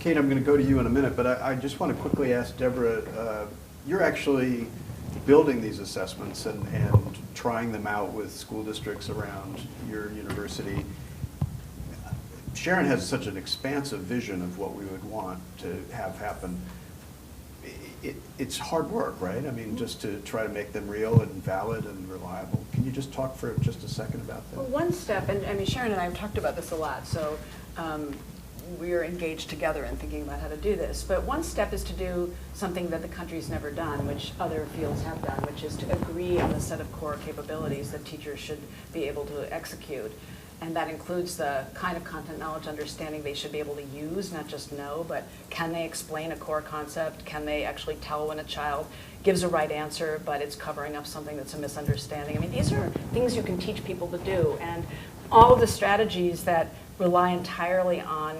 Kate, I'm going to go to you in a minute, but I just want to quickly ask Deborah, you're actually building these assessments and trying them out with school districts around your university. Sharon has such an expansive vision of what we would want to have happen. It's hard work, right? I mean, just to try to make them real and valid and reliable. Can you just talk for just a second about that? Well, one step, and I mean, Sharon and I have talked about this a lot, so we're engaged together in thinking about how to do this. But one step is to do something that the country's never done, which other fields have done, which is to agree on a set of core capabilities that teachers should be able to execute. And that includes the kind of content knowledge understanding they should be able to use, not just know, but can they explain a core concept? Can they actually tell when a child gives a right answer, but it's covering up something that's a misunderstanding? I mean, these are things you can teach people to do. And all of the strategies that rely entirely on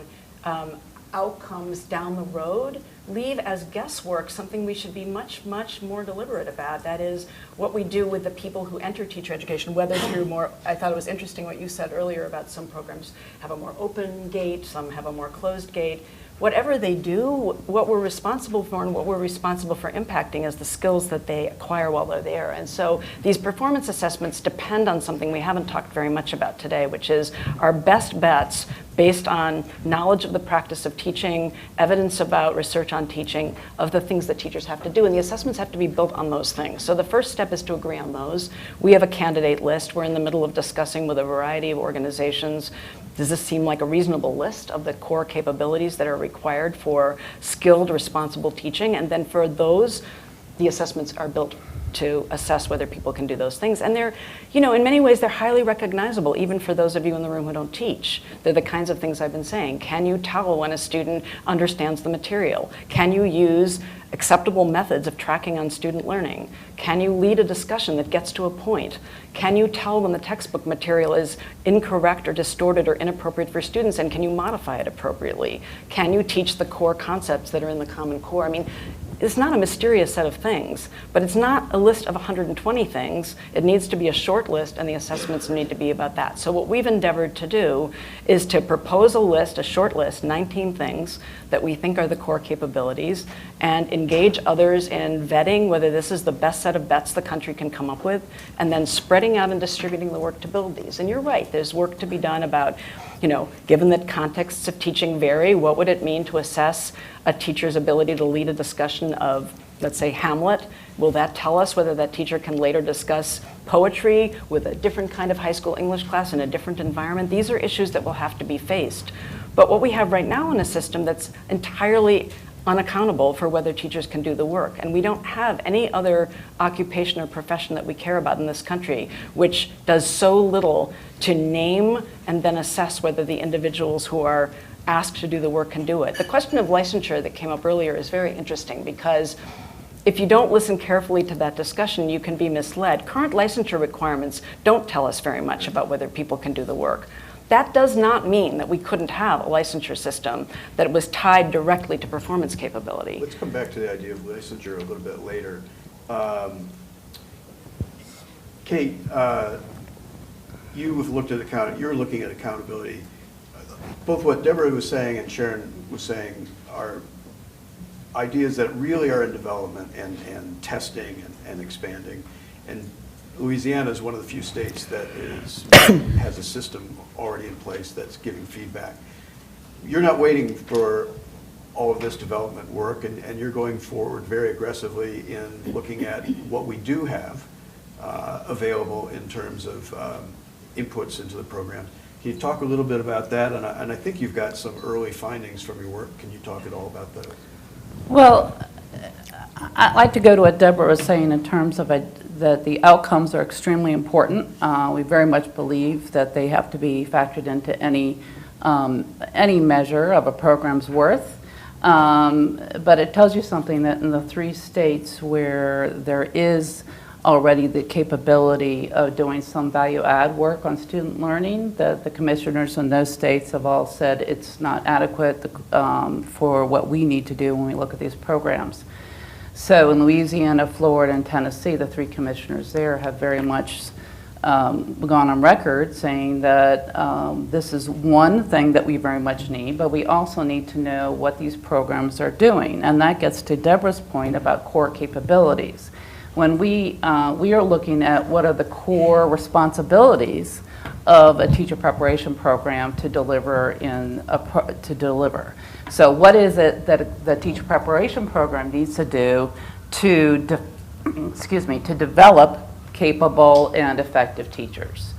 outcomes down the road leave as guesswork something we should be much, much more deliberate about. That is what we do with the people who enter teacher education, whether through more, I thought it was interesting what you said earlier about some programs have a more open gate, some have a more closed gate. Whatever they do, what we're responsible for and what we're responsible for impacting is the skills that they acquire while they're there. And so these performance assessments depend on something we haven't talked very much about today, which is our best bets based on knowledge of the practice of teaching, evidence about research on teaching, of the things that teachers have to do. And the assessments have to be built on those things. So the first step is to agree on those. We have a candidate list. We're in the middle of discussing with a variety of organizations. Does this seem like a reasonable list of the core capabilities that are required for skilled, responsible teaching? And then for those, the assessments are built to assess whether people can do those things. And they're, you know, in many ways, they're highly recognizable, even for those of you in the room who don't teach. They're the kinds of things I've been saying. Can you tell when a student understands the material? Can you use acceptable methods of tracking on student learning? Can you lead a discussion that gets to a point? Can you tell when the textbook material is incorrect or distorted or inappropriate for students, and can you modify it appropriately? Can you teach the core concepts that are in the Common Core? I mean, it's not a mysterious set of things, but it's not a list of 120 things. It needs to be a short list, and the assessments need to be about that. So what we've endeavored to do is to propose a list, a short list, 19 things that we think are the core capabilities, and engage others in vetting whether this is the best set of bets the country can come up with, and then spreading out and distributing the work to build these. And you're right, there's work to be done about, you know, given that contexts of teaching vary, what would it mean to assess a teacher's ability to lead a discussion of, let's say, Hamlet? Will that tell us whether that teacher can later discuss poetry with a different kind of high school English class in a different environment? These are issues that will have to be faced. But what we have right now in a system that's entirely unaccountable for whether teachers can do the work. And we don't have any other occupation or profession that we care about in this country which does so little to name and then assess whether the individuals who are asked to do the work can do it. The question of licensure that came up earlier is very interesting because if you don't listen carefully to that discussion, you can be misled. Current licensure requirements don't tell us very much about whether people can do the work. That does not mean that we couldn't have a licensure system that was tied directly to performance capability. Let's come back to the idea of licensure a little bit later. Kate, you've looked at you're looking at accountability. Both what Deborah was saying and Sharon was saying are ideas that really are in development and testing and expanding. And Louisiana is one of the few states that has a system already in place that's giving feedback. You're not waiting for all of this development work, and you're going forward very aggressively in looking at what we do have available in terms of inputs into the program. Can you talk a little bit about that? And I think you've got some early findings from your work. Can you talk at all about that? Well, I'd like to go to what Deborah was saying in terms of that the outcomes are extremely important. We very much believe that they have to be factored into any measure of a program's worth. But it tells you something that in the 3 states where there is already the capability of doing some value add work on student learning, that the commissioners in those states have all said it's not adequate for what we need to do when we look at these programs. So in Louisiana, Florida, and Tennessee, the 3 commissioners there have very much gone on record saying that this is one thing that we very much need, but we also need to know what these programs are doing. And that gets to Deborah's point about core capabilities. When we are looking at what are the core responsibilities of a teacher preparation program to deliver So what is it that the teacher preparation program needs to do to develop capable and effective teachers?